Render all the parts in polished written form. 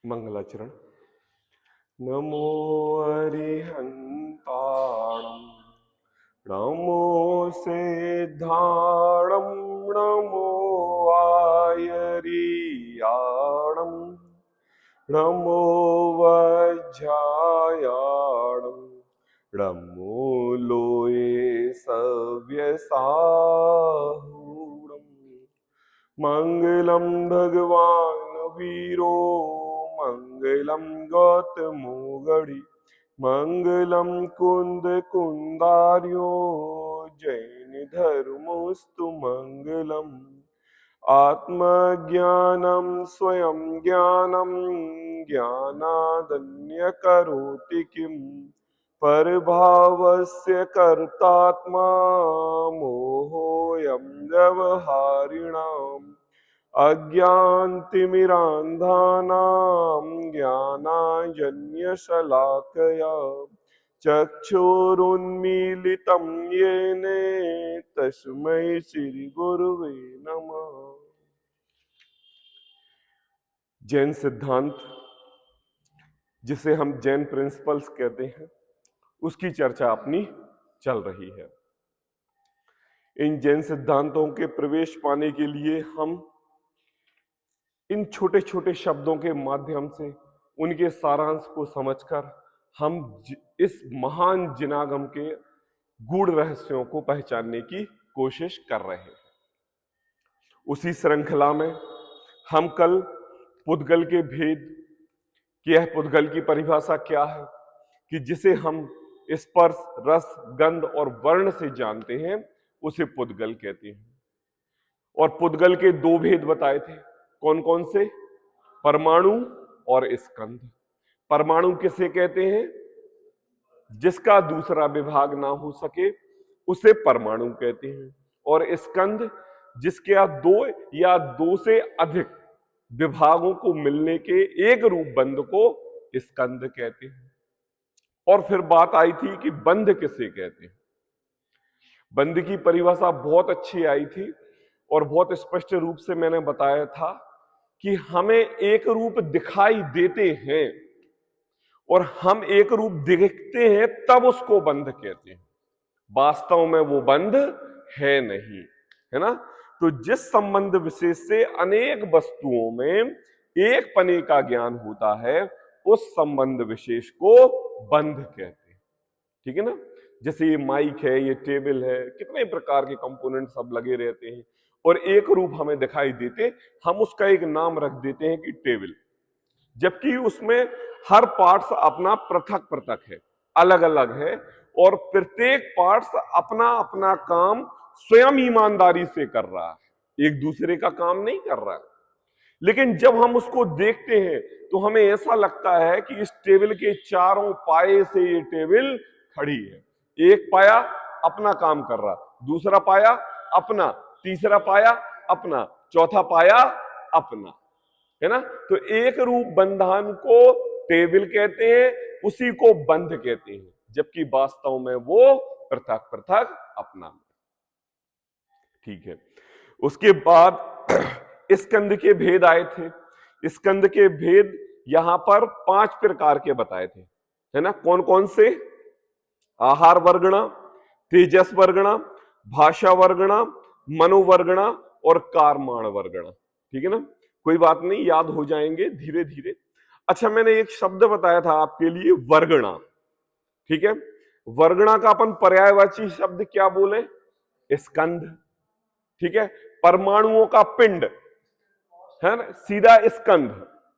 मंगलाचरण। नमो अरिहंताणं नमो सिद्धाणं नमो आयरियाणं नमो वज्रायाणं नमो लोये सव्यसाहूणम्। मंगलम भगवान वीरो मंगलम गौतमो गणि मंगलम कुंद कुंदार्यो जैन धर्मोस्तु मंगलम। आत्मज्ञानम स्वयं ज्ञानम ज्ञानादन्य करोति किम परभावस्य कर्तात्मा मोहोऽयं व्यवहारिणाम्। अज्ञानतिमिरान्धानां ज्ञानाञ्जन्यशलाकया चक्षुरुन्मीलितं येन तस्मै श्री गुरुवे नमः। जैन सिद्धांत, जिसे हम जैन प्रिंसिपल्स कहते हैं, उसकी चर्चा अपनी चल रही है। इन जैन सिद्धांतों के प्रवेश पाने के लिए हम इन छोटे छोटे शब्दों के माध्यम से उनके सारांश को समझकर हम इस महान जिनागम के गूढ़ रहस्यों को पहचानने की कोशिश कर रहे हैं। उसी श्रृंखला में हम कल पुद्गल के भेद की, यह पुद्गल की परिभाषा क्या है कि जिसे हम स्पर्श, रस, गंध और वर्ण से जानते हैं, उसे पुद्गल कहते हैं। और पुद्गल के दो भेद बताए थे। कौन कौन से? परमाणु और स्कंध। परमाणु किसे कहते हैं? जिसका दूसरा विभाग ना हो सके उसे परमाणु कहते हैं। और स्कंध जिसके दो या दो से अधिक विभागों को मिलने के एक रूप बंध को स्कंध कहते हैं। और फिर बात आई थी कि बंध किसे कहते हैं। बंध की परिभाषा बहुत अच्छी आई थी और बहुत स्पष्ट रूप से मैंने बताया था कि हमें एक रूप दिखाई देते हैं और हम एक रूप देखते हैं, तब उसको बंध कहते हैं। वास्तव में वो बंध है नहीं, है ना। तो जिस संबंध विशेष से अनेक वस्तुओं में एक पने का ज्ञान होता है, उस संबंध विशेष को बंध कहते हैं। ठीक है ना। जैसे ये माइक है, ये टेबल है, कितने प्रकार के कंपोनेंट सब लगे रहते हैं और एक रूप हमें दिखाई देते, हम उसका एक नाम रख देते हैं कि टेबल, जबकि उसमें हर पार्ट्स अपना पृथक पृथक है, अलग अलग है और प्रत्येक पार्ट्स अपना अपना काम स्वयं ईमानदारी से कर रहा है, एक दूसरे का काम नहीं कर रहा है। लेकिन जब हम उसको देखते हैं तो हमें ऐसा लगता है कि इस टेबल के चारों पाए से ये टेबल खड़ी है। एक पाया अपना काम कर रहा, दूसरा पाया अपना, तीसरा पाया अपना, चौथा पाया अपना, है ना। तो एक रूप बंधन को टेबल कहते हैं, उसी को बंध कहते हैं, जबकि वास्तव में वो पृथक पृथक अपना। ठीक है। उसके बाद स्कंद के भेद आए थे। स्कंद के भेद यहां पर 5 प्रकार के बताए थे, है ना। कौन कौन से? आहार वर्गणा, तेजस वर्गणा, भाषा वर्गणा, मनोवर्गणा और कारमाण वर्गणा। ठीक है ना। कोई बात नहीं, याद हो जाएंगे धीरे धीरे। अच्छा, मैंने एक शब्द बताया था आपके लिए, वर्गणा। ठीक है। वर्गणा का अपन पर्यायवाची शब्द क्या बोले? स्कंध। ठीक है। परमाणुओं का पिंड है ना, सीधा स्कंध,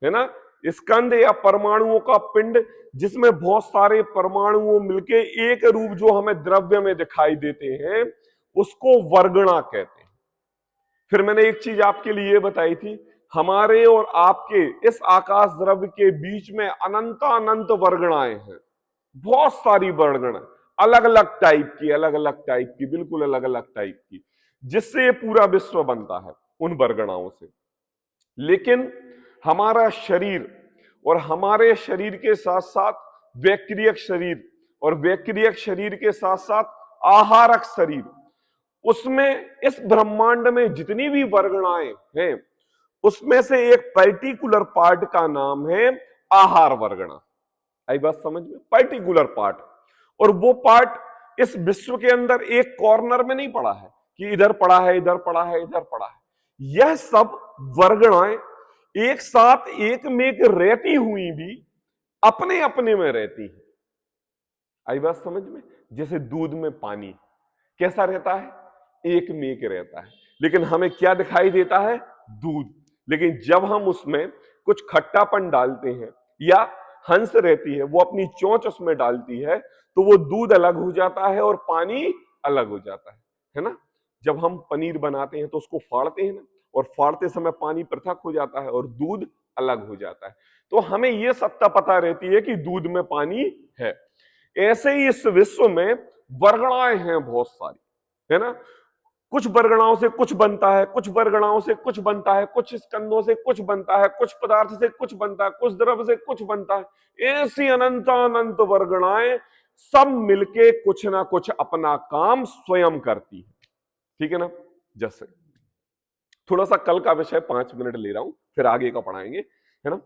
है ना। स्कंध या परमाणुओं का पिंड, जिसमें बहुत सारे परमाणुओं मिलके एक रूप जो हमें द्रव्य में दिखाई देते हैं, उसको वर्गणा कहते हैं। फिर मैंने एक चीज आपके लिए बताई थी, हमारे और आपके इस आकाश द्रव्य के बीच में अनंत अनंत वर्गणाएं हैं, बहुत सारी वर्गणा, अलग अलग टाइप की, अलग अलग टाइप की, बिल्कुल अलग अलग टाइप की, जिससे ये पूरा विश्व बनता है उन वर्गणाओं से। लेकिन हमारा शरीर और हमारे शरीर के साथ साथ वैक्रियक शरीर और वैक्रियक शरीर के साथ साथ आहारक शरीर, उसमें इस ब्रह्मांड में जितनी भी वर्गणाएं हैं उसमें से एक पर्टिकुलर पार्ट का नाम है आहार वर्गणा। आई बात समझ में? Particular part. और वो पार्ट इस विश्व के अंदर एक कॉर्नर में नहीं पड़ा है कि इधर पड़ा है, इधर पड़ा है, इधर पड़ा है। यह सब वर्गणाएं एक साथ एक में एक रहती हुई भी अपने अपने में रहती है। आई बात समझ में? जैसे दूध में पानी कैसा रहता है? एक में एक रहता है, लेकिन हमें क्या दिखाई देता है? दूध। लेकिन जब हम उसमें कुछ खट्टापन डालते हैं या हंस रहती है, वो अपनी चोंच उसमें डालती है, तो वो दूध अलग हो जाता है और पानी अलग हो जाता है ना? जब हम पनीर बनाते हैं तो उसको फाड़ते हैं ना, और फाड़ते समय पानी पृथक हो जाता है और दूध अलग हो जाता है। तो हमें यह सत्ता पता रहती है कि दूध में पानी है। ऐसे ही इस विश्व में वर्गणाएं हैं बहुत सारी, है ना? कुछ वर्गणाओं से कुछ बनता है, कुछ वर्गणाओं से कुछ बनता है, कुछ स्कंदों से कुछ बनता है, कुछ पदार्थ से कुछ बनता है, कुछ द्रव्य से कुछ बनता है। ऐसी अनंत अनंत वर्गणाएं सब मिलके कुछ ना कुछ अपना काम स्वयं करती है। ठीक है ना? जैसे थोड़ा सा कल का विषय 5 मिनट ले रहा हूं, फिर आगे का पढ़ाएंगे, है ना?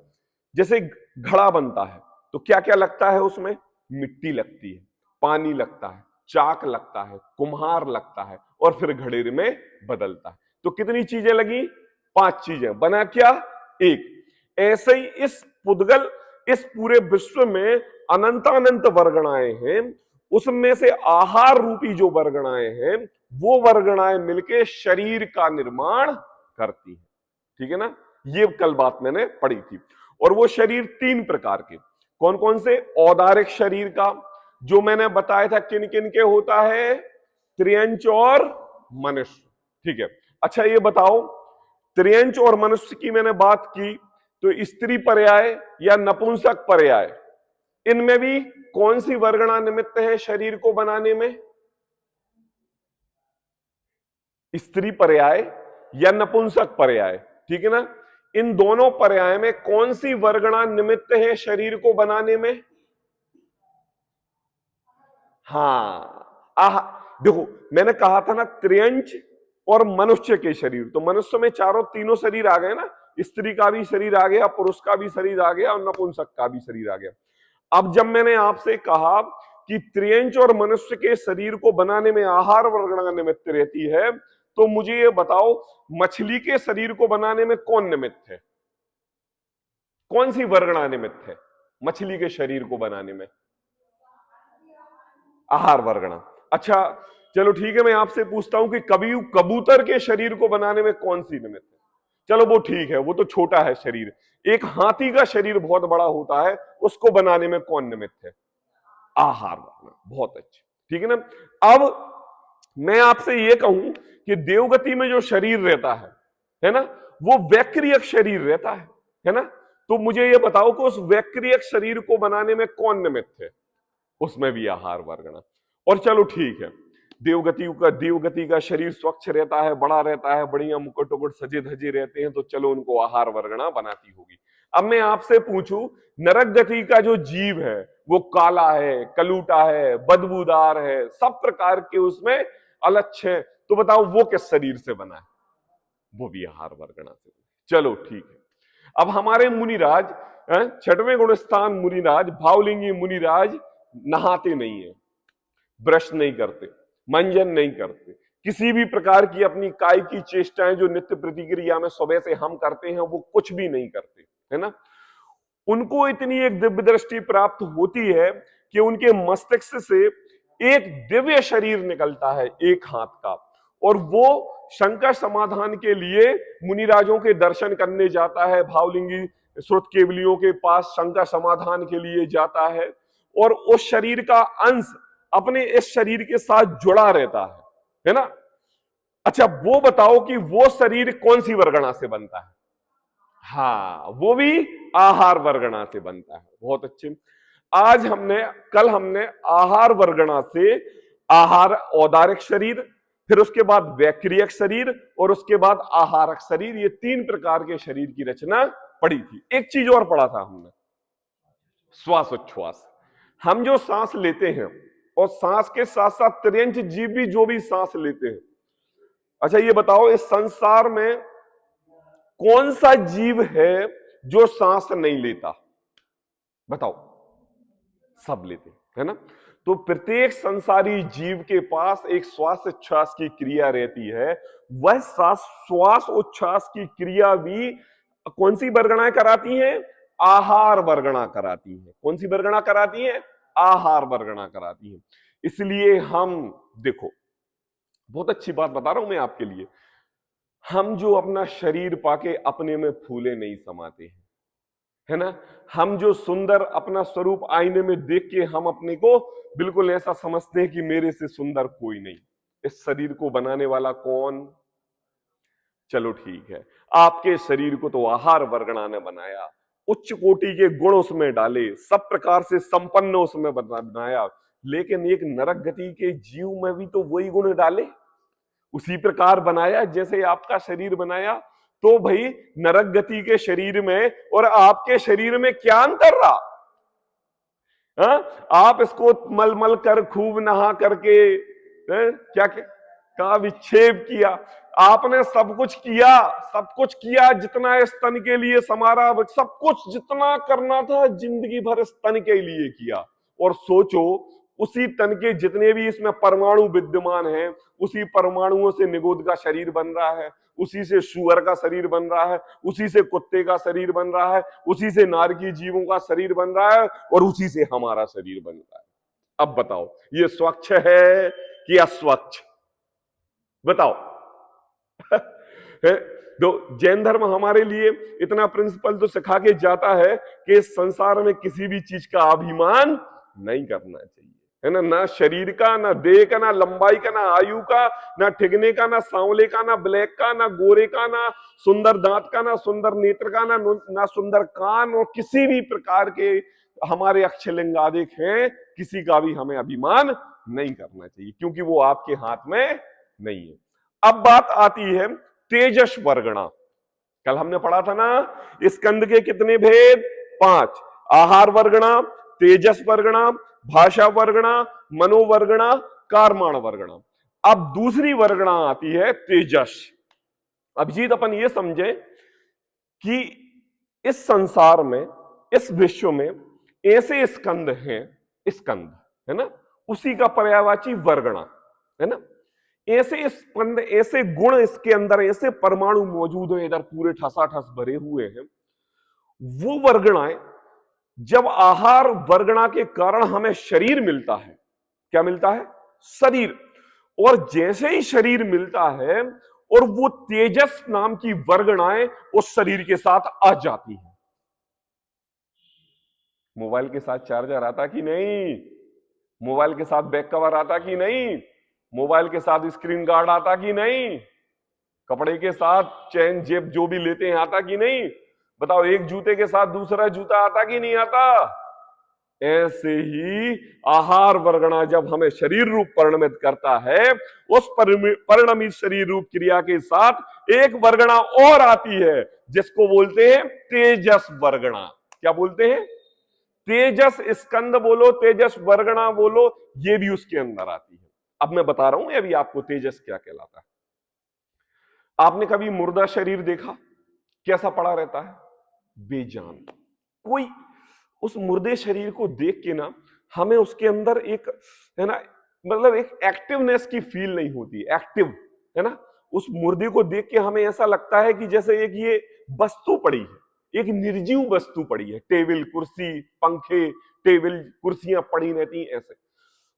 जैसे घड़ा बनता है तो क्या क्या लगता है उसमें? मिट्टी लगती है, पानी लगता है, चाक लगता है, कुम्हार लगता है, और फिर घड़े में बदलता है। तो कितनी चीजें लगी? 5 चीजें। बना क्या? एक। ऐसे ही इस पुद्गल, इस पूरे विश्व में अनंत अनंत वर्गणाएं हैं। उसमें से आहार रूपी जो वर्गणाएं हैं, वो वर्गणाएं मिलके शरीर का निर्माण करती है। ठीक है ना? ये कल बात मैंने पढ़ी थी। और वो शरीर 3 प्रकार के। कौन कौन से? औदारिक शरीर का, जो मैंने बताया था किन किन के होता है, त्रियंच और मनुष्य। ठीक है। अच्छा ये बताओ, त्रियंच और मनुष्य की मैंने बात की, तो स्त्री पर्याय या नपुंसक पर्याय, इनमें भी कौन सी वर्गणा निमित्त है शरीर को बनाने में? स्त्री पर्याय या नपुंसक पर्याय। ठीक है ना? इन दोनों पर्याय में कौन सी वर्गणा निमित्त है शरीर को बनाने में? हाँ, देखो मैंने कहा था ना, त्रियंच और मनुष्य के शरीर। तो मनुष्य में तीनों शरीर आ गए ना, स्त्री का भी शरीर आ गया, पुरुष का भी शरीर आ गया, और नपुंसक का भी शरीर आ गया। अब जब मैंने आपसे कहा कि त्रियंच और मनुष्य के शरीर को बनाने में आहार वर्गणा निमित्त रहती है, तो मुझे ये बताओ, मछली के शरीर को बनाने में कौन निमित्त है? कौन सी वर्गणा निमित्त है मछली के शरीर को बनाने में? आहार वर्गणा। अच्छा चलो ठीक है, मैं आपसे पूछता हूं कि कभी कबूतर के शरीर को बनाने में कौन सी निमित्त है? चलो वो ठीक है, वो तो छोटा है शरीर। एक हाथी का शरीर बहुत बड़ा होता है, उसको बनाने में कौन निमित्त है? आहार वर्गणा। बहुत अच्छे। ठीक है ना? अब मैं आपसे यह कहूं कि देवगति में जो शरीर रहता है ना, वो वैक्रियक शरीर रहता है ना? तो मुझे यह बताओ कि उस वैक्रियक शरीर को बनाने में कौन निमित्त है? उसमें भी आहार वर्गणा। और चलो ठीक है, देवगति का शरीर स्वच्छ रहता है, बड़ा रहता है, बढ़िया मुकुट उकुट सजे धजे रहते हैं, तो चलो उनको आहार वर्गणा बनाती होगी। अब मैं आपसे पूछूं, नरक गति का जो जीव है वो काला है, कलूटा है, बदबूदार है, सब प्रकार के उसमें अलच्छ है, तो बताओ वो किस शरीर से बना है? वो भी आहार वर्गणा से। चलो ठीक है। अब हमारे मुनिराज, 6वें गुणस्थान मुनिराज, भावलिंगी मुनिराज नहाते नहीं है, ब्रश नहीं करते, मंजन नहीं करते, किसी भी प्रकार की अपनी काय की चेष्टाएं जो नित्य प्रतिक्रिया में सुबह से हम करते हैं वो कुछ भी नहीं करते, है ना? उनको इतनी एक दिव्य दृष्टि प्राप्त होती है कि उनके मस्तिष्क से एक दिव्य शरीर निकलता है, एक हाथ का, और वो शंकर समाधान के लिए मुनिराजों के दर्शन करने जाता है, भावलिंगी श्रुत केवलियों के पास शंकर समाधान के लिए जाता है, और उस शरीर का अंश अपने इस शरीर के साथ जुड़ा रहता है ना? अच्छा वो बताओ कि वो शरीर कौन सी वर्गणा से बनता है? हाँ, वो भी आहार वर्गणा से बनता है। बहुत अच्छे। कल हमने आहार वर्गणा से आहार औदारिक शरीर, फिर उसके बाद वैक्रियक शरीर, और उसके बाद आहारक शरीर, ये 3 प्रकार के शरीर की रचना पढ़ी थी। एक चीज और पढ़ा था हमने, श्वासोच्छ्वास। हम जो सांस लेते हैं, और सांस के साथ साथ त्रियंच जीव भी जो भी सांस लेते हैं, अच्छा ये बताओ, इस संसार में कौन सा जीव है जो सांस नहीं लेता? बताओ। सब लेते है ना। तो प्रत्येक संसारी जीव के पास एक श्वास उच्छ्वास की क्रिया रहती है। वह श्वास उच्छ्वास की क्रिया भी कौन सी वर्गणाएं कराती हैं? आहार वर्गणा कराती हैं। कौन सी वर्गणा कराती हैं? आहार वर्गणा कराती हैं। इसलिए हम देखो, बहुत अच्छी बात बता रहा हूं मैं आपके लिए। हम जो अपना शरीर पाके अपने में फूले नहीं समाते हैं, है ना। हम जो सुंदर अपना स्वरूप आईने में देख के हम अपने को बिल्कुल ऐसा समझते हैं कि मेरे से सुंदर कोई नहीं। इस शरीर को बनाने वाला कौन? चलो ठीक है, आपके शरीर को तो आहार वर्गणा ने बनाया, उच्च कोटि के गुण उसमें डाले, सब प्रकार से संपन्न उसमें बनाया, लेकिन एक नरक गति के जीव में भी तो वही गुण डाले, उसी प्रकार बनाया जैसे आपका शरीर बनाया। तो भाई नरक गति के शरीर में और आपके शरीर में क्या अंतर रहा? आप इसको मल मल कर खूब नहा करके क्या का विक्षेप किया, आपने सब कुछ किया, सब कुछ किया जितना इस तन के लिए समारा, सब कुछ जितना करना था जिंदगी भर इस तन के लिए किया। और सोचो उसी तन के जितने भी इसमें परमाणु विद्यमान हैं, उसी परमाणुओं से निगोद का शरीर बन रहा है, उसी से शुअर का शरीर बन रहा है, उसी से कुत्ते का शरीर बन रहा है, उसी से नारकी जीवों का शरीर बन रहा है, और उसी से हमारा शरीर बन रहा है। अब बताओ ये स्वच्छ है कि अस्वच्छ? बताओ। तो जैन धर्म हमारे लिए इतना प्रिंसिपल तो सिखा के जाता है कि इस संसार में किसी भी चीज का अभिमान नहीं करना चाहिए, है ना। ना शरीर का, ना देह का, ना लंबाई का, ना आयु का, ना ठिगने का, ना सांवले का, ना ब्लैक का, ना गोरे का, ना सुंदर दांत का, ना सुंदर नेत्र का, ना सुंदर कान, और किसी भी प्रकार के हमारे अक्षलिंगादिक हैं, किसी का भी हमें अभिमान नहीं करना चाहिए, क्योंकि वो आपके हाथ में नहीं है। अब बात आती है तेजस वर्गणा। कल हमने पढ़ा था ना स्कंद के कितने भेद? 5। आहार वर्गणा, तेजस वर्गणा, भाषा वर्गणा, मनोवर्गणा, कारमाण वर्गणा। अब दूसरी वर्गणा आती है तेजस। अभिजीत अपन ये समझे कि इस संसार में, इस विश्व में ऐसे स्कंद हैं, स्कंद है ना, उसी का पर्यायवाची वर्गणा है ना। ऐसे स्पंद, ऐसे गुण इसके अंदर, ऐसे परमाणु मौजूद हैं इधर पूरे ठसाठस भरे हुए हैं। वो वर्गणाएं जब आहार वर्गणा के कारण हमें शरीर मिलता है, क्या मिलता है? शरीर। और जैसे ही शरीर मिलता है और वो तेजस नाम की वर्गणाएं उस शरीर के साथ आ जाती हैं। मोबाइल के साथ चार्जर आता कि नहीं? मोबाइल के साथ बैक कवर आता कि नहीं? मोबाइल के साथ स्क्रीन गार्ड आता कि नहीं? कपड़े के साथ चैन जेब जो भी लेते हैं आता कि नहीं? बताओ, एक जूते के साथ दूसरा जूता आता कि नहीं आता? ऐसे ही आहार वर्गणा जब हमें शरीर रूप परिणमित करता है, उस परिणमित शरीर रूप क्रिया के साथ एक वर्गणा और आती है जिसको बोलते हैं तेजस वर्गणा। क्या बोलते हैं? तेजस स्कंद बोलो, तेजस वर्गणा बोलो, ये भी उसके अंदर आती है। अब मैं बता रहा हूं अभी आपको तेजस क्या कहलाता है। आपने कभी मुर्दा शरीर देखा? कैसा पड़ा रहता है? बेजान। कोई उस मुर्दे शरीर को देख के ना हमें उसके अंदर एक, है ना, मतलब एक एक्टिवनेस की फील नहीं होती, एक्टिव, है ना। उस मुर्दे को देख के हमें ऐसा लगता है कि जैसे एक ये वस्तु पड़ी है, एक निर्जीव वस्तु पड़ी है। टेबल कुर्सी पंखे, टेबल कुर्सियां पड़ी रहती हैं ऐसे।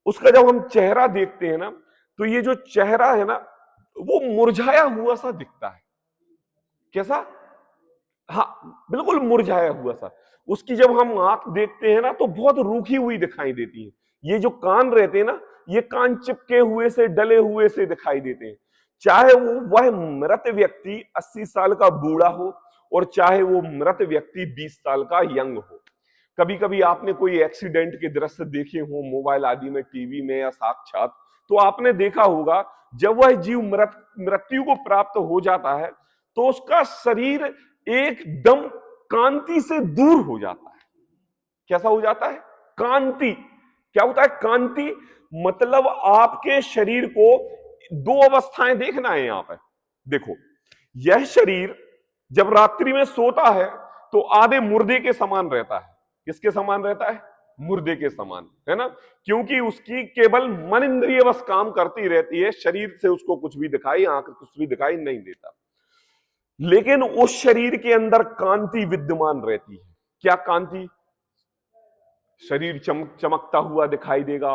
उसका जब हम चेहरा देखते हैं ना, तो ये जो चेहरा है ना, वो मुरझाया हुआ सा दिखता है। कैसा? हाँ, बिल्कुल मुरझाया हुआ सा। उसकी जब हम आंख देखते हैं ना, तो बहुत रूखी हुई दिखाई देती है। ये जो कान रहते हैं ना, ये कान चिपके हुए से, डले हुए से दिखाई देते हैं। चाहे वो वह मृत व्यक्ति 80 साल का बूढ़ा हो, और चाहे वो मृत व्यक्ति 20 साल का यंग हो। कभी कभी आपने कोई एक्सीडेंट के दृश्य देखे हो मोबाइल आदि में, टीवी में या साक्षात, तो आपने देखा होगा जब वह जीव मृत्यु को प्राप्त हो जाता है, तो उसका शरीर एकदम कांति से दूर हो जाता है। कैसा हो जाता है? कांति। क्या होता है कांति? मतलब आपके शरीर को दो अवस्थाएं देखना है यहां पर। देखो, यह शरीर जब रात्रि में सोता है तो आधे मुर्दे के समान रहता है। किसके समान रहता है? मुर्दे के समान, है ना, क्योंकि उसकी केवल मन इंद्रिय बस काम करती रहती है, शरीर से उसको कुछ भी दिखाई, आंख कुछ भी दिखाई नहीं देता। लेकिन उस शरीर के अंदर कांति विद्यमान रहती है। क्या कांति? शरीर चमकता हुआ दिखाई देगा,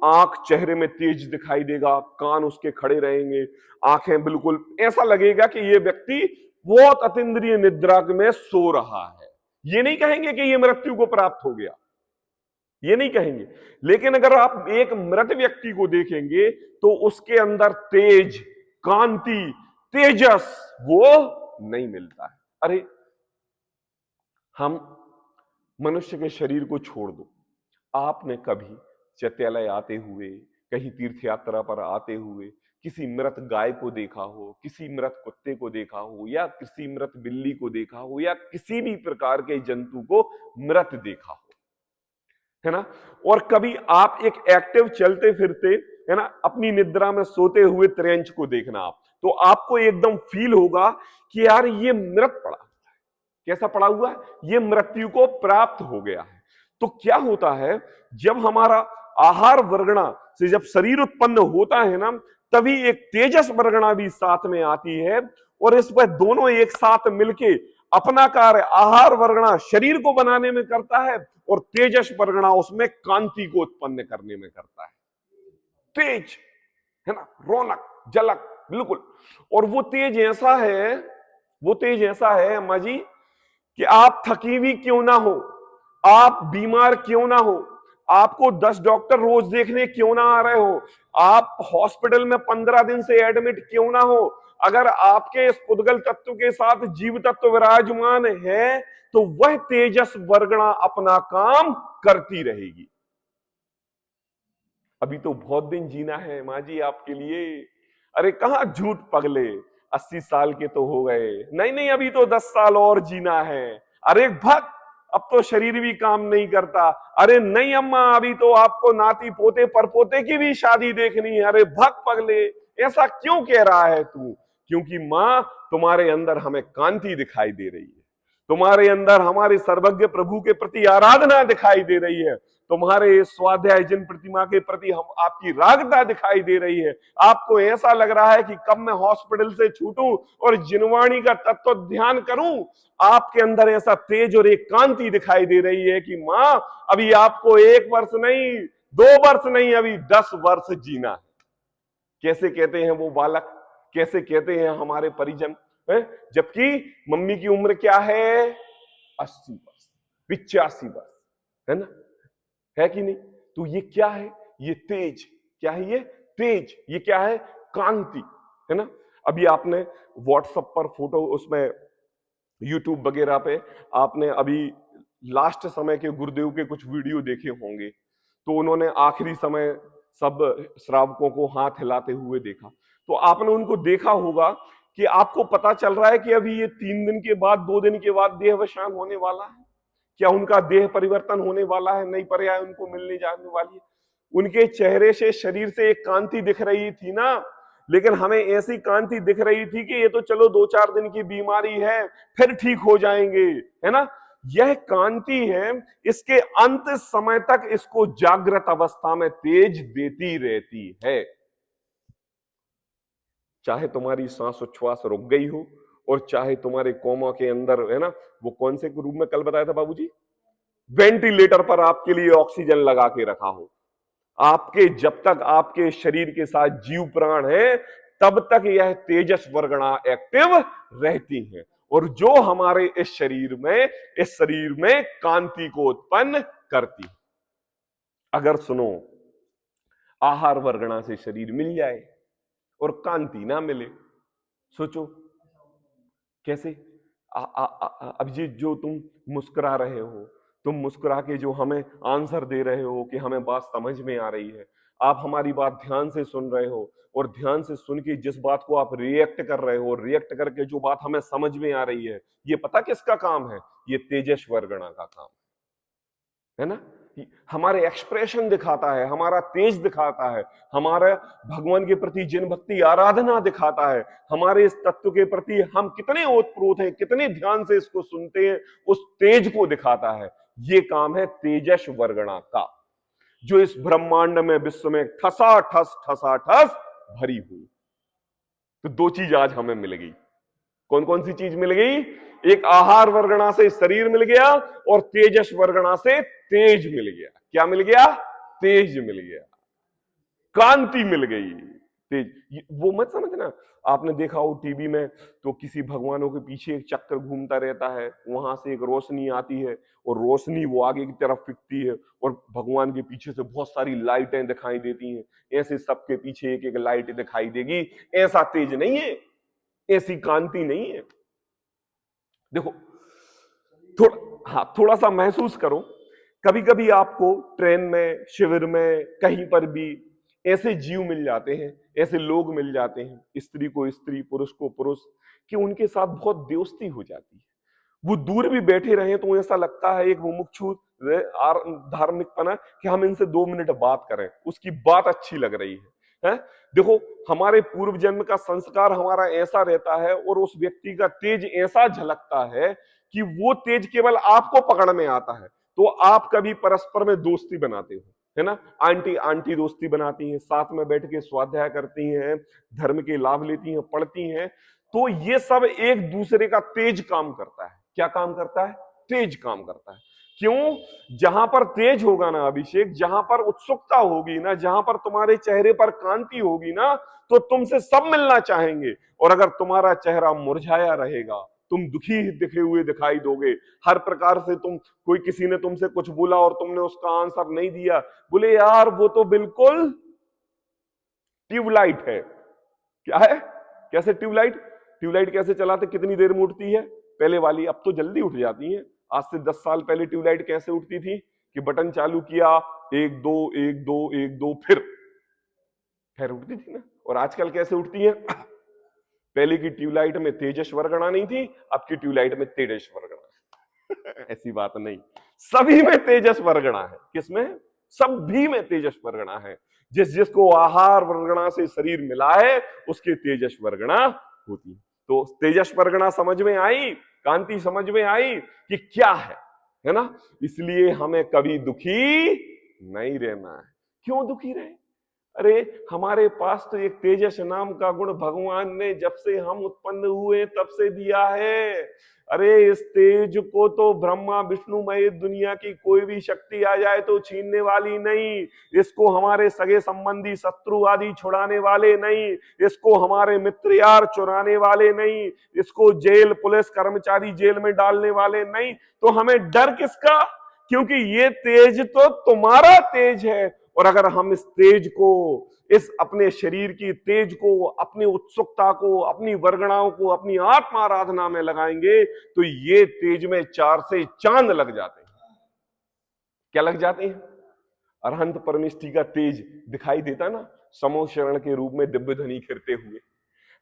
आंख चेहरे में तेज दिखाई देगा, कान उसके खड़े रहेंगे, आंखें बिल्कुल ऐसा लगेगा कि ये व्यक्ति बहुत अतीन्द्रिय निद्रा में सो रहा है। ये नहीं कहेंगे कि ये मृत्यु को प्राप्त हो गया, ये नहीं कहेंगे। लेकिन अगर आप एक मृत व्यक्ति को देखेंगे तो उसके अंदर तेज, कांति, तेजस वो नहीं मिलता है। अरे हम मनुष्य के शरीर को छोड़ दो, आपने कभी चैत्यालय आते हुए, कहीं तीर्थ यात्रा पर आते हुए किसी मृत गाय को देखा हो, किसी मृत कुत्ते को देखा हो, या किसी मृत बिल्ली को देखा हो, या किसी भी प्रकार के जंतु को मृत देखा हो, है ना? और कभी आप एक एक्टिव चलते फिरते, है ना, अपनी निद्रा में सोते हुए त्रियंच को देखना आप, तो आपको एकदम फील होगा कि यार ये मृत पड़ा। कैसा पड़ा हुआ है? ये मृत्यु को प्राप्त हो गया है। तो क्या होता है, जब हमारा आहार वर्गणा से जब शरीर उत्पन्न होता है ना, तभी एक तेजस वर्गणा भी साथ में आती है, और इस पर दोनों एक साथ मिलके अपना कार्य आहार वर्गणा शरीर को बनाने में करता है, और तेजस वर्गणा उसमें कांति को उत्पन्न करने में करता है। तेज, है ना, रौनक, झलक, बिल्कुल। और वो तेज ऐसा है, वो तेज ऐसा है अम्मा जी, कि आप थकी हुई क्यों ना हो, आप बीमार क्यों ना हो, आपको 10 डॉक्टर रोज देखने क्यों ना आ रहे हो, आप हॉस्पिटल में 15 दिन से एडमिट क्यों ना हो, अगर आपके इस पुद्गल तत्व के साथ जीव तत्व विराजमान है तो वह तेजस वर्गणा अपना काम करती रहेगी। अभी तो बहुत दिन जीना है माँ जी आपके लिए। अरे कहां झूठ पगले, 80 साल के तो हो गए, नहीं नहीं अभी तो 10 साल और जीना है। अरे भक्त, अब तो शरीर भी काम नहीं करता। अरे नहीं अम्मा, अभी तो आपको नाती पोते परपोते की भी शादी देखनी है। अरे भक्त पगले, ऐसा क्यों कह रहा है तू? क्योंकि मां, तुम्हारे अंदर हमें कांति दिखाई दे रही है, तुम्हारे अंदर हमारे सर्वज्ञ प्रभु के प्रति आराधना दिखाई दे रही है, तुम्हारे स्वाध्याय जिन प्रतिमा के प्रति हम आपकी रागता दिखाई दे रही है। आपको ऐसा लग रहा है कि कब मैं हॉस्पिटल से छूटूं और जिनवाणी का तत्व ध्यान करूं। आपके अंदर ऐसा तेज और एक कांति दिखाई दे रही है कि मां, अभी आपको 1 वर्ष नहीं, 2 वर्ष नहीं, अभी 10 वर्ष जीना है। कैसे कहते हैं वो बालक, कैसे कहते हैं हमारे परिजन, जबकि मम्मी की उम्र क्या है? 80 वर्ष, 85 वर्ष, है ना, है कि नहीं? तो ये क्या है? ये तेज, क्या है ये? तेज। ये क्या है? कांति, है ना। अभी आपने व्हाट्सएप पर फोटो, उसमें यूट्यूब वगैरह पे आपने अभी लास्ट समय के गुरुदेव के कुछ वीडियो देखे होंगे, तो उन्होंने आखिरी समय सब श्रावकों को हाथ हिलाते हुए देखा। तो आपने उनको देखा होगा कि आपको पता चल रहा है कि अभी ये 3 दिन के बाद, 2 दिन के बाद देहावसान होने वाला है। क्या उनका देह परिवर्तन होने वाला है? नई पर्याय उनको मिलने जाने वाली है। उनके चेहरे से, शरीर से एक कांति दिख रही थी ना, लेकिन हमें ऐसी कांति दिख रही थी कि ये तो चलो 2-4 दिन की बीमारी है, फिर ठीक हो जाएंगे, है ना। यह कांति है, इसके अंत समय तक इसको जागृत अवस्था में तेज देती रहती है। चाहे तुम्हारी सांस उच्छ्वास रुक गई हो, और चाहे तुम्हारे कोमा के अंदर, है ना, वो कौन से रूप में कल बताया था बाबूजी, वेंटिलेटर पर आपके लिए ऑक्सीजन लगा के रखा हो, आपके जब तक आपके शरीर के साथ जीव प्राण है तब तक यह तेजस वर्गणा एक्टिव रहती है, और जो हमारे इस शरीर में कांति को उत्पन्न करती है। अगर सुनो, आहार वर्गणा से शरीर मिल जाए और कांति ना मिले, सोचो कैसे? अब ये जो तुम मुस्कुरा रहे हो, तुम मुस्कुरा के जो हमें आंसर दे रहे हो कि हमें बात समझ में आ रही है, आप हमारी बात ध्यान से सुन रहे हो, और ध्यान से सुन के जिस बात को आप रिएक्ट कर रहे हो, रिएक्ट करके जो बात हमें समझ में आ रही है, ये पता किसका काम है? ये तेजस वर्गणा का काम है ना। हमारे एक्सप्रेशन दिखाता है, हमारा तेज दिखाता है, हमारा भगवान के प्रति जिन भक्ति आराधना दिखाता है, हमारे इस तत्व के प्रति हम कितने ओतप्रोत हैं, कितने ध्यान से इसको सुनते हैं, उस तेज को दिखाता है। ये काम है तेजस वर्गणा का, जो इस ब्रह्मांड में विश्व में ठसा ठस भरी हुई। तो दो चीज आज हमें मिल गई। कौन कौन सी चीज मिल गई? एक आहार वर्गणा से शरीर मिल गया और तेजस वर्गणा से तेज मिल गया। क्या मिल गया? तेज मिल गया, कांति मिल गई, तेज। वो मत समझना, आपने देखा हो टीवी में तो किसी भगवानों के पीछे एक चक्कर घूमता रहता है, वहां से एक रोशनी आती है और रोशनी वो आगे की तरफ फिरती है और भगवान के पीछे से बहुत सारी लाइटें दिखाई देती हैं। ऐसे सबके पीछे एक एक लाइट दिखाई देगी। ऐसा तेज नहीं है, ऐसी कांति नहीं है। देखो थोड़ा सा महसूस करो। कभी कभी आपको ट्रेन में, शिविर में, कहीं पर भी ऐसे जीव मिल जाते हैं, ऐसे लोग मिल जाते हैं, स्त्री को स्त्री, पुरुष को पुरुष, कि उनके साथ बहुत दोस्ती हो जाती है। वो दूर भी बैठे रहे तो ऐसा लगता है एक मुमुक्षु धार्मिकपना कि हम इनसे 2 मिनट बात करें, उसकी बात अच्छी लग रही है? देखो, हमारे पूर्व जन्म का संस्कार हमारा ऐसा रहता है और उस व्यक्ति का तेज ऐसा झलकता है कि वो तेज केवल आपको पकड़ में आता है। तो आप कभी परस्पर में दोस्ती बनाते हो, है ना? आंटी आंटी दोस्ती बनाती हैं, साथ में बैठ के स्वाध्याय करती हैं, धर्म के लाभ लेती हैं, पढ़ती हैं। तो ये सब एक दूसरे का तेज काम करता है। क्या काम करता है? तेज काम करता है। क्यों? जहां पर तेज होगा ना अभिषेक, जहां पर उत्सुकता होगी ना, जहां पर तुम्हारे चेहरे पर कांति होगी ना, तो तुमसे सब मिलना चाहेंगे। और अगर तुम्हारा चेहरा मुरझाया रहेगा, तुम दुखी दिखे हुए दिखाई दोगे, हर प्रकार से कोई किसी ने तुमसे कुछ बोला और तुमने उसका आंसर नहीं दिया, बोले यार वो तो बिल्कुल ट्यूबलाइट है। क्या है? कैसे ट्यूबलाइट? ट्यूबलाइट कैसे चलाते, कितनी देर में उठती है? पहले वाली, अब तो जल्दी उठ जाती है। आज से 10 साल पहले ट्यूबलाइट कैसे उठती थी कि बटन चालू किया, 1 2 1 2 1 2, फिर उठती थी ना। और आजकल कैसे उठती है? पहले की ट्यूबलाइट में तेजस वर्गणा नहीं थी, अब की ट्यूबलाइट में तेजस वर्गणा। ऐसी बात नहीं, सभी में तेजस वर्गणा है। किसमें? सभी में तेजस वर्गणा है। जिसको आहार वर्गणा से शरीर मिला है उसके तेजस वर्गणा होती है। तो तेजस वर्गणा समझ में आई, कांति समझ में आई कि क्या है ना? इसलिए हमें कभी दुखी नहीं रहना है। क्यों दुखी रहे? अरे हमारे पास तो एक तेजस नाम का गुण भगवान ने जब से हम उत्पन्न हुए तब से दिया है। अरे इस तेज को तो ब्रह्मा विष्णु महेश दुनिया की कोई भी शक्ति आ जाए तो छीनने वाली नहीं। इसको हमारे सगे संबंधी शत्रु आदि छुड़ाने वाले नहीं, इसको हमारे मित्र यार चुराने वाले नहीं, इसको जेल पुलिस कर्मचारी जेल में डालने वाले नहीं। तो हमें डर किसका? क्योंकि ये तेज तो तुम्हारा तेज है। और अगर हम इस तेज को, इस अपने शरीर की तेज को, अपनी उत्सुकता को, अपनी वर्गणाओं को अपनी आत्मा आराधना में लगाएंगे तो ये तेज में 4 से चांद लग जाते हैं। क्या लग जाते हैं? अरहंत परमेष्ठी का तेज दिखाई देता ना, समो शरण के रूप में दिव्य ध्वनि खिरते हुए।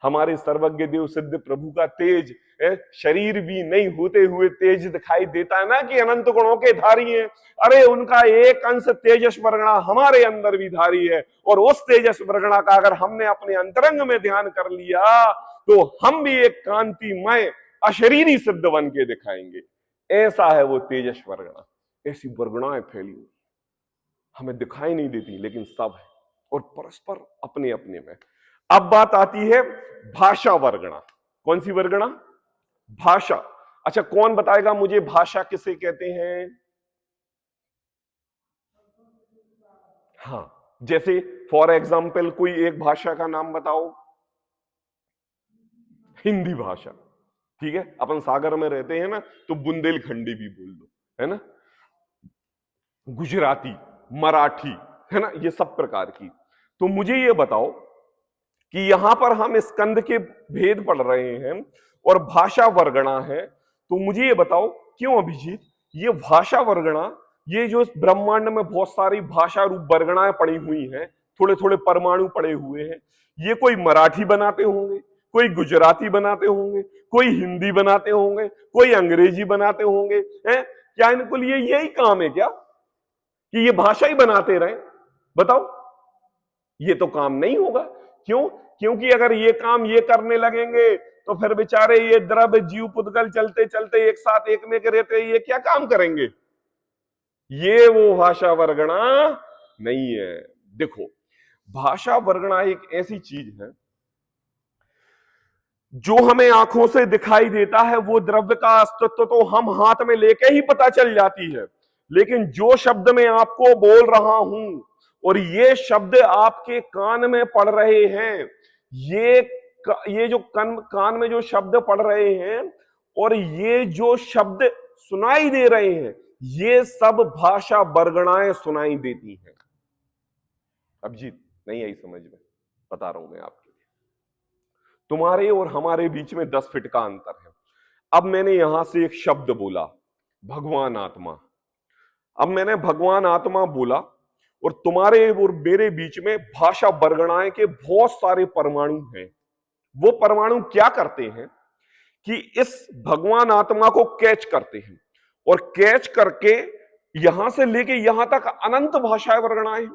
हमारे सर्वज्ञ देव सिद्ध प्रभु का तेज शरीर भी नहीं होते हुए तेज दिखाई देता है ना कि अनंत गुणों के धारी हैं। अरे उनका एक अंश तेजस वर्गणा हमारे अंदर भी धारी है। और उस तेजस वर्गणा का अगर हमने अपने अंतरंग में ध्यान कर लिया तो हम भी एक कांतिमय अशरीरी सिद्ध बन के दिखाएंगे। ऐसा है वो तेजस वर्गणा। ऐसी वर्गणाएं फैली हुई हमें दिखाई नहीं देती, लेकिन सब है और परस्पर अपने अपने में। अब बात आती है भाषा वर्गणा। कौन सी वर्गणा? भाषा। अच्छा, कौन बताएगा मुझे भाषा किसे कहते हैं? हाँ, जैसे फॉर एग्जाम्पल कोई एक भाषा का नाम बताओ। हिंदी भाषा, ठीक है। अपन सागर में रहते हैं ना, तो बुंदेलखंडी भी बोल दो, है ना। गुजराती, मराठी, है ना, ये सब प्रकार की। तो मुझे ये बताओ कि यहां पर हम स्कंद के भेद पढ़ रहे हैं और भाषा वर्गणा है, तो मुझे ये बताओ क्यों अभिजीत ये भाषा वर्गणा, ये जो इस ब्रह्मांड में बहुत सारी भाषा रूप वर्गणाएं पड़ी हुई हैं, थोड़े थोड़े परमाणु पड़े हुए हैं, ये कोई मराठी बनाते होंगे, कोई गुजराती बनाते होंगे, कोई हिंदी बनाते होंगे, कोई अंग्रेजी बनाते होंगे, हैं? क्या इनको लिए यही काम है क्या? कि ये भाषा ही बनाते रहे? बताओ, ये तो काम नहीं होगा। क्यों? क्योंकि अगर ये काम ये करने लगेंगे तो फिर बेचारे ये द्रव्य जीव पुद्गल चलते चलते एक साथ एक में रहते, ये क्या काम करेंगे? ये वो भाषा वर्गणा नहीं है। देखो, भाषा वर्गणा एक ऐसी चीज है जो हमें आंखों से दिखाई देता है, वो द्रव्य का अस्तित्व तो हम हाथ में लेके ही पता चल जाती है, लेकिन जो शब्द मैं आपको बोल रहा हूं और ये शब्द आपके कान में पड़ रहे हैं, ये जो कान में जो शब्द पड़ रहे हैं और ये जो शब्द सुनाई दे रहे हैं, ये सब भाषा वर्गणाएं सुनाई देती हैं। अभिजीत, नहीं आई समझ में? बता रहा हूं मैं आपके लिए। तुम्हारे और हमारे बीच में 10 फीट का अंतर है। अब मैंने यहां से एक शब्द बोला, भगवान आत्मा। अब मैंने भगवान आत्मा बोला और तुम्हारे और मेरे बीच में भाषा वर्गणाएं के बहुत सारे परमाणु हैं। वो परमाणु क्या करते हैं कि इस भगवान आत्मा को कैच करते हैं और कैच करके यहां से लेके यहां तक अनंत भाषाएं वर्गणाएं हैं।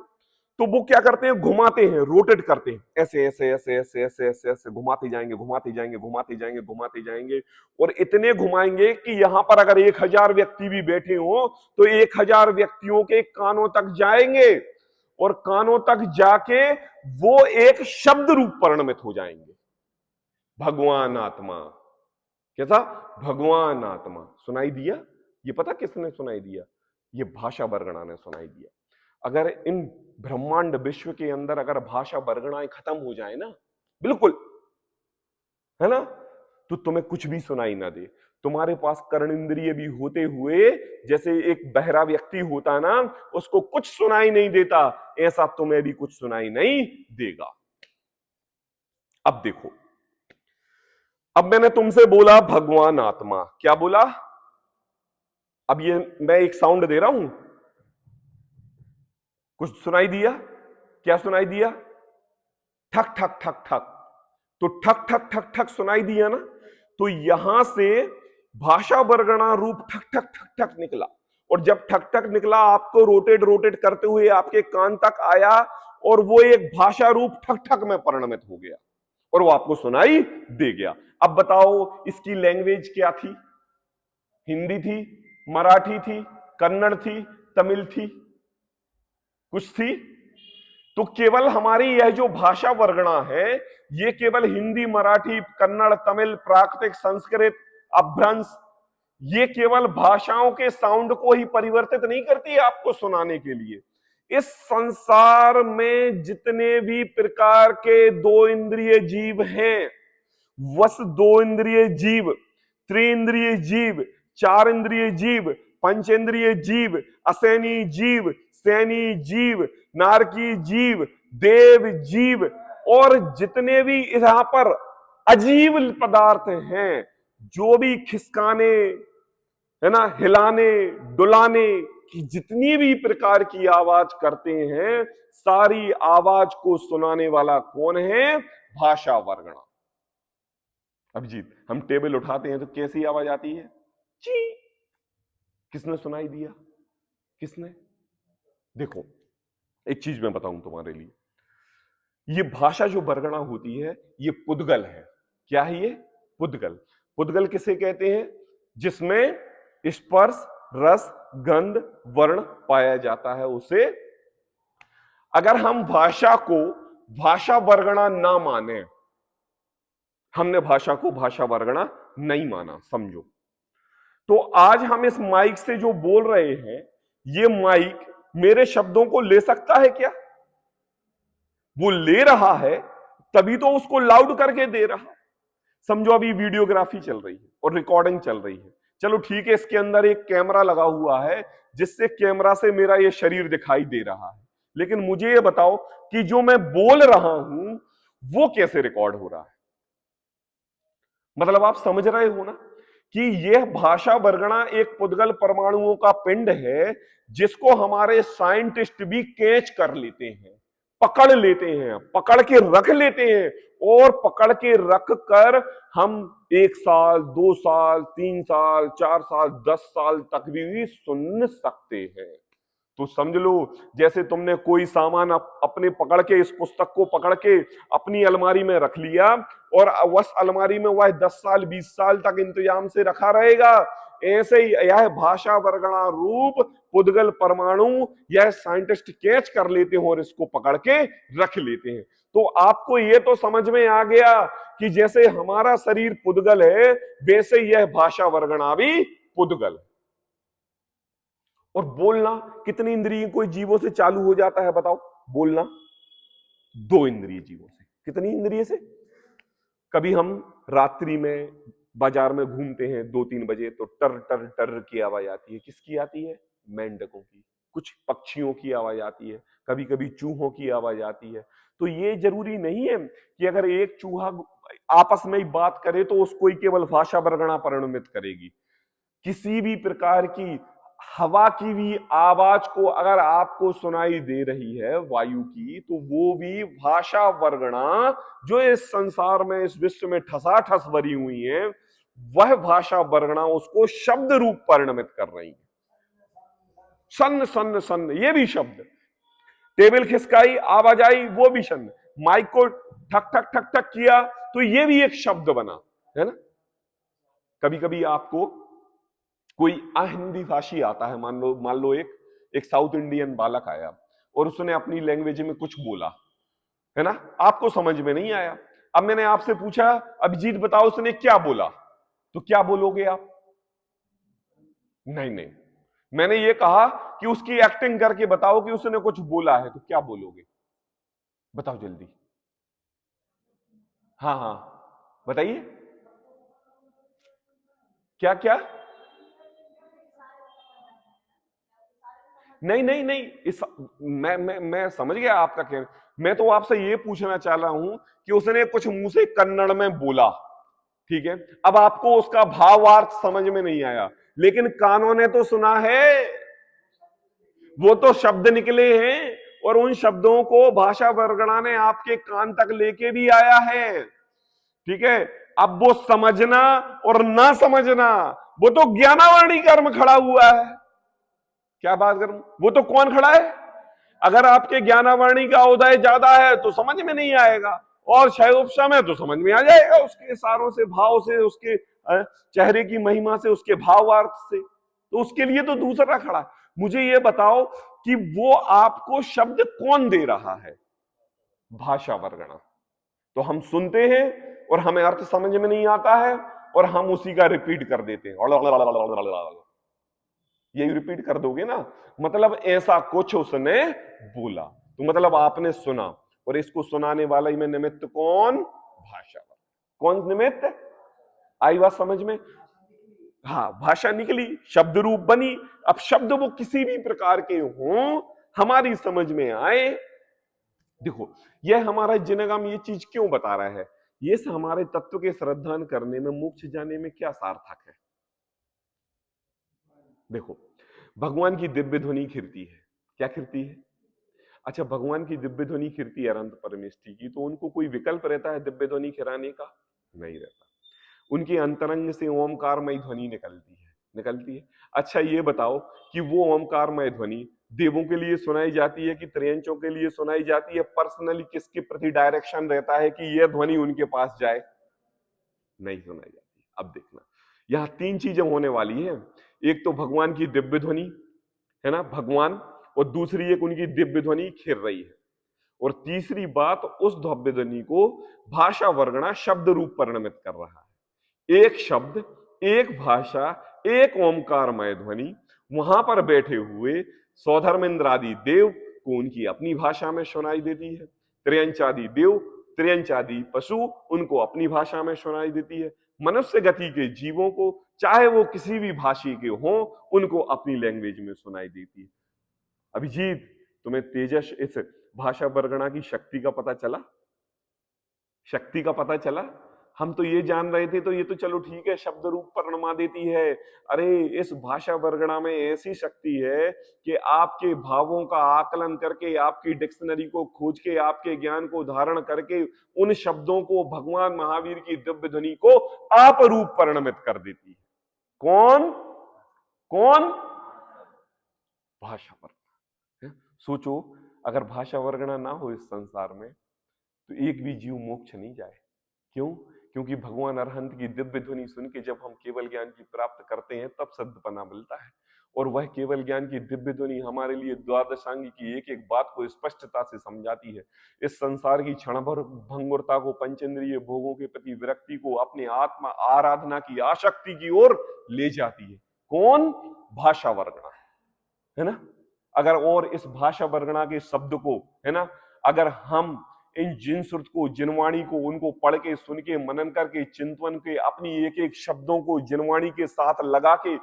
तो वो क्या करते हैं? घुमाते हैं, रोटेट करते हैं, ऐसे ऐसे ऐसे ऐसे ऐसे ऐसे ऐसे घुमाते जाएंगे, घुमाते जाएंगे, घुमाते जाएंगे, घुमाते जाएंगे और इतने घुमाएंगे कि यहां पर अगर 1000 व्यक्ति भी बैठे हो तो 1000 व्यक्तियों के कानों तक जाएंगे और कानों तक जाके वो एक शब्द रूप परिणमित हो जाएंगे, भगवान आत्मा। कैसा? भगवान आत्मा। सुनाई दिया? ये पता किसने सुनाई दिया? ये भाषा वर्गणा ने सुनाई दिया। अगर इन ब्रह्मांड विश्व के अंदर अगर भाषा वर्गणाएं खत्म हो जाए ना, बिल्कुल, है ना, तो तुम्हें कुछ भी सुनाई ना दे। तुम्हारे पास कर्णेंद्रिय भी होते हुए जैसे एक बहरा व्यक्ति होता ना, उसको कुछ सुनाई नहीं देता, ऐसा तुम्हें भी कुछ सुनाई नहीं देगा। अब देखो, अब मैंने तुमसे बोला भगवान आत्मा, क्या बोला? अब ये मैं एक साउंड दे रहा हूं, कुछ सुनाई दिया? क्या सुनाई दिया? ठक ठक ठक ठक। तो ठक ठक ठक ठक सुनाई दिया ना, तो यहां से भाषा वर्गणा रूप ठक ठक ठक ठक निकला और जब ठक ठक निकला आपको रोटेट रोटेट करते हुए आपके कान तक आया और वो एक भाषा रूप ठक ठक में परिणमित हो गया और वो आपको सुनाई दे गया। अब बताओ इसकी लैंग्वेज क्या थी? हिंदी थी, मराठी थी, कन्नड़ थी, तमिल थी, कुछ थी? तो केवल हमारी यह जो भाषा वर्गणा है, ये केवल हिंदी, मराठी, कन्नड़, तमिल, प्राकृतिक, संस्कृत, अभ्रंश, ये केवल भाषाओं के साउंड को ही परिवर्तित नहीं करती है आपको सुनाने के लिए। इस संसार में जितने भी प्रकार के 2 इंद्रिय जीव हैं, वस 2 इंद्रिय जीव, त्रिइंद्रिय जीव, 4 इंद्रिय जीव, पंचेंद्रिय जीव, असैनी जीव, सैनी जीव, नारकी जीव, देव जीव और जितने भी यहां पर अजीव पदार्थ हैं, जो भी खिसकाने, है ना, हिलाने डुलाने की जितनी भी प्रकार की आवाज करते हैं, सारी आवाज को सुनाने वाला कौन है? भाषा वर्गणा। अभिजीत, हम टेबल उठाते हैं तो कैसी आवाज आती है? ची। किसने सुनाई दिया? किसने? देखो, एक चीज मैं बताऊं तुम्हारे लिए, ये भाषा जो वर्गणा होती है, ये पुद्गल है। क्या है ये? पुद्गल। पुद्गल किसे कहते हैं? जिसमें स्पर्श, रस, गंध, वर्ण पाया जाता है, उसे। अगर हम भाषा को भाषा वर्गणा ना माने, हमने भाषा को भाषा वर्गणा नहीं माना समझो, तो आज हम इस माइक से जो बोल रहे हैं, ये माइक मेरे शब्दों को ले सकता है क्या? वो ले रहा है, तभी तो उसको लाउड करके दे रहा है। समझो अभी वीडियोग्राफी चल रही है और रिकॉर्डिंग चल रही है, चलो ठीक है, इसके अंदर एक कैमरा लगा हुआ है जिससे कैमरा से मेरा ये शरीर दिखाई दे रहा है, लेकिन मुझे ये बताओ कि जो मैं बोल रहा हूं वो कैसे रिकॉर्ड हो रहा है? मतलब आप समझ रहे हो ना कि यह भाषा वर्गणा एक पुद्गल परमाणुओं का पिंड है, जिसको हमारे साइंटिस्ट भी कैच कर लेते हैं, पकड़ लेते हैं, पकड़ के रख लेते हैं और पकड़ के रख कर हम 1 साल, 2 साल, 3 साल, 4 साल, 10 साल तक भी सुन सकते हैं। तो समझ लो जैसे तुमने कोई सामान अपने पकड़ के, इस पुस्तक को पकड़ के अपनी अलमारी में रख लिया और उस अलमारी में वह 10 साल 20 साल तक इंतजाम से रखा रहेगा। ऐसे ही यह भाषा वर्गणा रूप पुद्गल परमाणु यह साइंटिस्ट कैच कर लेते हैं और इसको पकड़ के रख लेते हैं। तो आपको ये तो समझ में आ गया कि जैसे हमारा शरीर पुद्गल है, वैसे यह भाषा वर्गणा भी पुद्गल। और बोलना कितनी इंद्रिय कोई जीवों से चालू हो जाता है बताओ? बोलना 2 इंद्रिय जीवों से। कितनी इंद्रिय से? कभी हम रात्रि में बाजार में घूमते हैं 2-3 बजे, तो टर टर टर की आवाज आती है। किसकी आती है? मेंढकों की। कुछ पक्षियों की आवाज आती है, कभी कभी चूहों की आवाज आती है। तो ये जरूरी नहीं है कि अगर एक चूहा आपस में ही बात करे तो उसको ही केवल भाषा वर्गणा परिणमित करेगी। किसी भी प्रकार की हवा की भी आवाज को अगर आपको सुनाई दे रही है वायु की, तो वो भी भाषा वर्गणा जो इस संसार में, इस विश्व में ठसाठस भरी हुई है, वह भाषा वर्गणा उसको शब्द रूप परिणमित कर रही है। सन्न सन्न सन्न ये भी शब्द, टेबल खिसकाई आवाज आई वो भी शब्द, माइक को ठक ठक ठक ठक किया तो ये भी एक शब्द बना, है ना। कभी कभी आपको कोई अहिंदी भाषी आता है, मान लो एक साउथ इंडियन बालक आया और उसने अपनी लैंग्वेज में कुछ बोला, है ना, आपको समझ में नहीं आया। अब मैंने आपसे पूछा अभिजीत बताओ उसने क्या बोला, तो क्या बोलोगे आप? नहीं नहीं, मैंने ये कहा कि उसकी एक्टिंग करके बताओ कि उसने कुछ बोला है, तो क्या बोलोगे? बताओ जल्दी। हाँ हाँ बताइए। क्या क्या? नहीं नहीं नहीं, इस मैं समझ गया आपका कहना। मैं तो आपसे ये पूछना चाह रहा हूं कि उसने कुछ मुंह से कन्नड़ में बोला, ठीक है, अब आपको उसका भावार्थ समझ में नहीं आया, लेकिन कानों ने तो सुना है, वो तो शब्द निकले हैं और उन शब्दों को भाषा वर्गणा ने आपके कान तक लेके भी आया है, ठीक है। अब वो समझना और ना समझना, वो तो ज्ञानावर्णी कर्म खड़ा हुआ है। क्या बात करूं, वो तो कौन खड़ा है? अगर आपके ज्ञानावर्णी का उदय ज्यादा है तो समझ में नहीं आएगा, और क्षयोपशम है तो समझ में आ जाएगा उसके इशारों से, भाव से, उसके चेहरे की महिमा से, उसके भावार्थ से। तो उसके लिए तो दूसरा खड़ा है। मुझे ये बताओ कि वो आपको शब्द कौन दे रहा है? भाषा वर्गणा। तो हम सुनते हैं और हमें अर्थ समझ में नहीं आता है और हम उसी का रिपीट कर देते हैं, यही रिपीट कर दोगे ना, मतलब ऐसा कुछ उसने बोला, तो मतलब आपने सुना, और इसको सुनाने वाला ही में निमित्त कौन? भाषा। कौन निमित्त? आई बात समझ में? हाँ, भाषा निकली, शब्द रूप बनी। अब शब्द वो किसी भी प्रकार के हों, हमारी समझ में आए। देखो यह हमारा जिनगम ये चीज क्यों बता रहा है? ये हमारे तत्व के श्रद्धान करने में, मोक्ष जाने में क्या सार्थक है? देखो भगवान की दिव्य ध्वनि खिरती है। क्या खिरती है? अच्छा, भगवान की दिव्य ध्वनि खिरती है अनंत परमेष्टि की, तो उनको कोई विकल्प रहता है दिव्य ध्वनि खिराने का? नहीं रहता। उनके अंतरंग से ओमकारमय ध्वनि निकलती है। अच्छा ये बताओ कि वो ओमकारमय ध्वनि देवों के लिए सुनाई जाती है कि त्रयंचों के लिए सुनाई जाती है? पर्सनली किसके प्रति डायरेक्शन रहता है कि यह ध्वनि उनके पास जाए? नहीं सुनाई जाती। अब देखना, यहां 3 चीजें होने वाली है। एक तो भगवान की दिव्य ध्वनि, है ना, भगवान, और दूसरी एक उनकी दिव्य ध्वनि खिर रही है, और तीसरी बात उस दिव्य ध्वनि को भाषा वर्गणा शब्द रूप परिणमित कर रहा है। एक शब्द, एक भाषा, एक ओंकारमय ध्वनि, वहां पर बैठे हुए सौधर्मेंद्र आदि देव को उनकी अपनी भाषा में सुनाई देती है, त्र्यंचादि देव, त्र्यंचादि पशु उनको अपनी भाषा में सुनाई देती है, मनुष्य गति के जीवों को चाहे वो किसी भी भाषी के हों उनको अपनी लैंग्वेज में सुनाई देती है। अभिजीत, तुम्हें तेजस इस भाषा वर्गणा की शक्ति का पता चला? शक्ति का पता चला? हम तो ये जान रहे थे, तो ये तो चलो ठीक है, शब्द रूप परिणमा देती है। अरे इस भाषा वर्गणा में ऐसी शक्ति है कि आपके भावों का आकलन करके, आपकी डिक्शनरी को खोज के, आपके ज्ञान को धारण करके उन शब्दों को भगवान महावीर की दिव्य ध्वनि को आप रूप परिणमित कर देती है। कौन? कौन? भाषा वर्गणा। सोचो, अगर भाषा वर्गणा ना हो इस संसार में तो एक भी जीव मोक्ष नहीं जाए। क्यों? क्योंकि भगवान अरहंत की दिव्य ध्वनि सुन के जब हम केवल ज्ञान की प्राप्त करते हैं तब सद्पना मिलता है। और वह केवल ज्ञान की दिव्य ध्वनि हमारे लिए द्वादशांगी की एक एक बात को स्पष्टता से समझाती है। इस संसार की क्षण भर भंगुरता को, पंचेंद्रिय भोगों के प्रति विरक्ति को अपने आत्मा आराधना की आसक्ति की ओर ले जाती है। कौन? भाषा वर्गणा, है ना। अगर और इस भाषा वर्गणा के शब्द को, है ना, अगर हम इन जिन श्रुत को, जिनवाणी को, उनको पढ़ के, सुन के, मनन करके, चिंतन के, अपनी एक एक शब्दों को जिनवाणी के साथ लगा के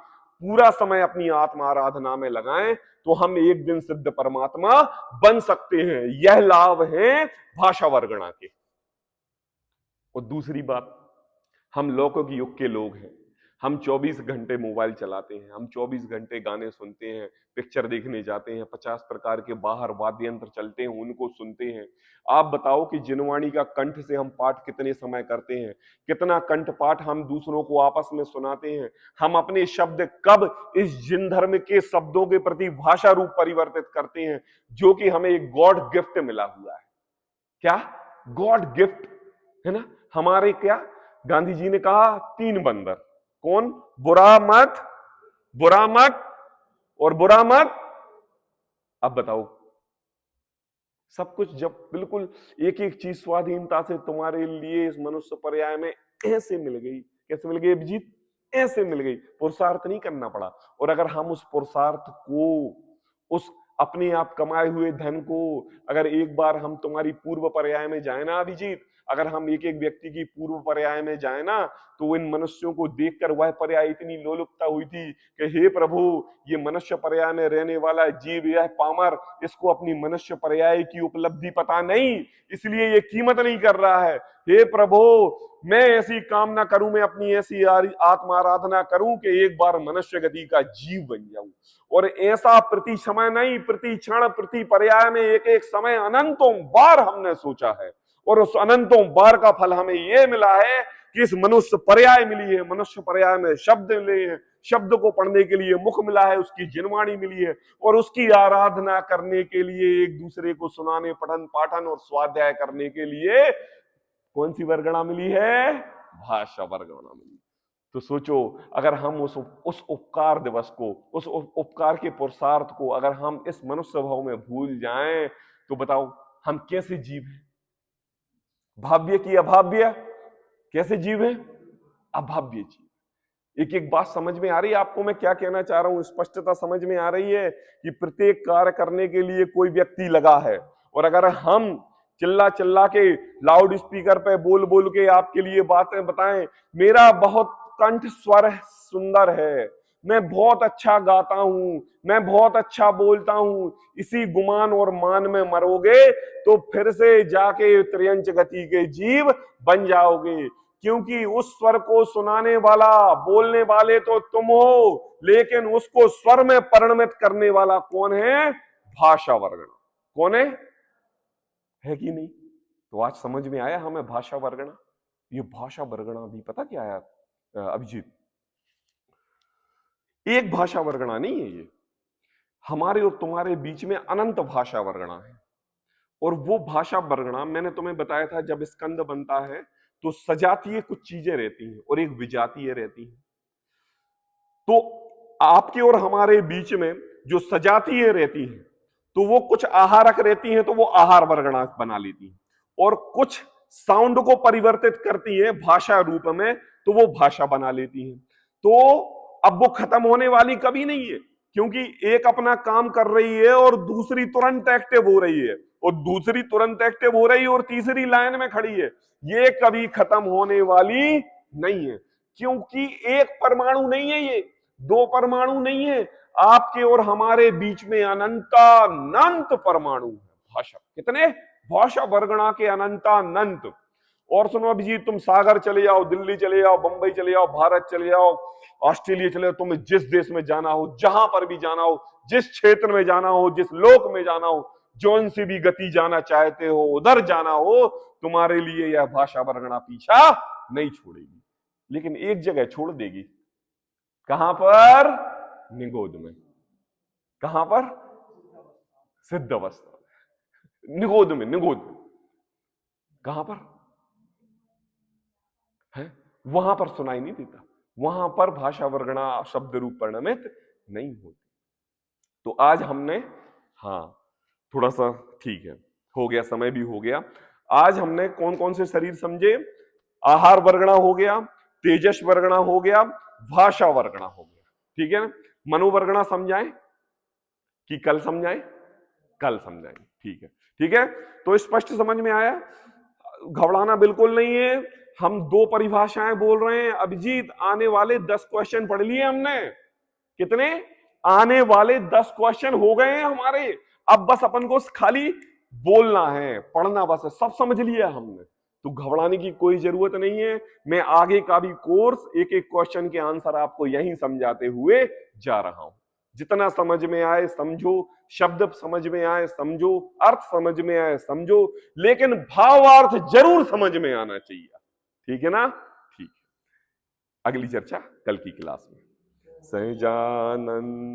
पूरा समय अपनी आत्मा आराधना में लगाएं तो हम एक दिन सिद्ध परमात्मा बन सकते हैं। यह लाभ है भाषा वर्गणा के। और दूसरी बात, हम लौकिक युग के लोग हैं। हम 24 घंटे मोबाइल चलाते हैं, हम 24 घंटे गाने सुनते हैं, पिक्चर देखने जाते हैं, 50 प्रकार के बाहर वाद्य यंत्र चलते हैं, उनको सुनते हैं। आप बताओ कि जिनवाणी का कंठ से हम पाठ कितने समय करते हैं? कितना कंठ पाठ हम दूसरों को आपस में सुनाते हैं? हम अपने शब्द कब इस जिन धर्म के शब्दों के प्रति भाषा रूप परिवर्तित करते हैं, जो कि हमें एक गॉड गिफ्ट मिला हुआ है? क्या? गॉड गिफ्ट, है ना। हमारे क्या गांधी जी ने कहा? 3 बंदर। कौन? बुरा मत, बुरा मत और बुरा मत। अब बताओ, सब कुछ जब बिल्कुल एक एक चीज स्वाधीनता से तुम्हारे लिए इस मनुष्य पर्याय में ऐसे मिल गई। कैसे मिल गई अभिजीत? ऐसे मिल गई, पुरुषार्थ नहीं करना पड़ा। और अगर हम उस पुरुषार्थ को, उस अपने आप कमाए हुए धन को, अगर एक बार हम तुम्हारी पूर्व पर्याय में जाए ना अभिजीत, अगर हम एक एक व्यक्ति की पूर्व पर्याय में जाए ना, तो इन मनुष्यों को देखकर वह पर्याय इतनी लोलुपता हुई थी कि हे प्रभु, ये मनुष्य पर्याय में रहने वाला जीव, यह पामर, इसको अपनी मनुष्य पर्याय की उपलब्धि पता नहीं, इसलिए ये कीमत नहीं कर रहा है। हे प्रभु, मैं ऐसी कामना करूं, मैं अपनी ऐसी आत्मा आराधना करूं कि एक बार मनुष्य गति का जीव बन जाऊं। और ऐसा प्रति समय नहीं, प्रति क्षण, प्रति पर्याय में एक एक समय अनंतों बार हमने सोचा है। और उस अनंतों बार का फल हमें यह मिला है कि इस मनुष्य पर्याय मिली है। मनुष्य पर्याय में शब्द मिले हैं, शब्द को पढ़ने के लिए मुख मिला है, उसकी जिनवाणी मिली है, और उसकी आराधना करने के लिए, एक दूसरे को सुनाने, पठन पाठन और स्वाध्याय करने के लिए कौन सी वर्गणा मिली है? भाषा वर्गणा मिली। तो सोचो, अगर हम उस उपकार दिवस को, उस उपकार के पुरुषार्थ को अगर हम इस मनुष्य भाव में भूल जाएं तो बताओ हम कैसे जीव हैं? भाव्य की अभाव्य? कैसे जीव हैं? अभाव्य जीव। एक एक बात समझ में आ रही है आपको मैं क्या कहना चाह रहा हूं? स्पष्टता समझ में आ रही है कि प्रत्येक कार्य करने के लिए कोई व्यक्ति लगा है, और अगर हम चिल्ला चिल्ला के लाउड स्पीकर पे बोल बोल के आपके लिए बातें बताएं, मेरा बहुत कंठ स्वर सुंदर है, मैं बहुत अच्छा गाता हूं, मैं बहुत अच्छा बोलता हूं, इसी गुमान और मान में मरोगे तो फिर से जाके त्रियंच गति के जीव बन जाओगे। क्योंकि उस स्वर को सुनाने वाला, बोलने वाले तो तुम हो, लेकिन उसको स्वर में परिणमित करने वाला कौन है? भाषा वर्गणा। कौन है कि नहीं? तो आज समझ में आया हमें भाषा वर्गणा। ये भाषा वर्गणा भी पता क्या है अभिजीत? एक भाषा वर्गणा नहीं है ये, हमारे और तुम्हारे बीच में अनंत भाषा वर्गणा है। और वो भाषा वर्गणा मैंने तुम्हें बताया था, जब स्कंद बनता है तो सजातीय कुछ चीजें रहती हैं और एक विजातीय रहती हैं। तो आपके और हमारे बीच में जो सजातीय रहती है तो वो कुछ आहारक रहती हैं, तो वो आहार वर्गणा बना लेती हैं, और कुछ साउंड को परिवर्तित करती है भाषा रूप में, तो वो भाषा बना लेती हैं। तो अब वो खत्म होने वाली कभी नहीं है, क्योंकि एक अपना काम कर रही है और दूसरी तुरंत एक्टिव हो रही है, और दूसरी तुरंत एक्टिव हो रही है और तीसरी लाइन में खड़ी है। ये कभी खत्म होने वाली नहीं है, क्योंकि एक परमाणु नहीं है, ये 2 परमाणु नहीं है, आपके और हमारे बीच में अनंतानंत परमाणु है। भाषा कितने? भाषा वर्गणा के अनंतानंत। और सुनो अभिजीत, तुम सागर चले जाओ, दिल्ली चले जाओ, बंबई चले जाओ, भारत चले जाओ, ऑस्ट्रेलिया चले जाओ, तुम्हें जिस देश में जाना हो, जहां पर भी जाना हो, जिस क्षेत्र में जाना हो, जिस लोक में जाना हो, जौन सी भी गति जाना चाहते हो, उधर जाना हो, तुम्हारे लिए यह भाषा वर्गणा पीछा नहीं छोड़ेगी। लेकिन एक जगह छोड़ देगी। कहां पर? निगोद में। कहां पर? सिद्ध अवस्था में, निगोद में, निगोद में। कहां पर है? वहां पर सुनाई नहीं देता, वहां पर भाषा वर्गणा शब्द रूप परिणमित नहीं होती। तो आज हमने, हाँ थोड़ा सा ठीक है, हो गया, समय भी हो गया। आज हमने कौन कौन से शरीर समझे? आहार वर्गणा हो गया, तेजस वर्गणा हो गया, भाषा वर्गणा हो गया, ठीक है ना। मनोवर्गणा समझाएं कि कल समझाएं? कल समझाएंगे, ठीक है, ठीक है। तो स्पष्ट समझ में आया, घबराना बिल्कुल नहीं है। हम दो परिभाषाएं बोल रहे हैं। अभिजीत, आने वाले 10 क्वेश्चन पढ़ लिए हमने। कितने? आने वाले 10 क्वेश्चन हो गए हैं हमारे। अब बस अपन को खाली बोलना है, पढ़ना बस है, सब समझ लिया हमने। तो घबराने की कोई जरूरत नहीं है। मैं आगे का भी कोर्स एक एक क्वेश्चन के आंसर आपको यहीं समझाते हुए जा रहा हूं। जितना समझ में आए समझो, शब्द समझ में आए समझो, अर्थ समझ में आए समझो, लेकिन भावार्थ जरूर समझ में आना चाहिए। ठीक है ना? ठीक। अगली चर्चा कल की क्लास में। सहजानंदी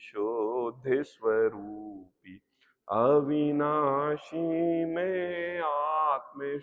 शोध स्वरूपी अविनाशी में आत्म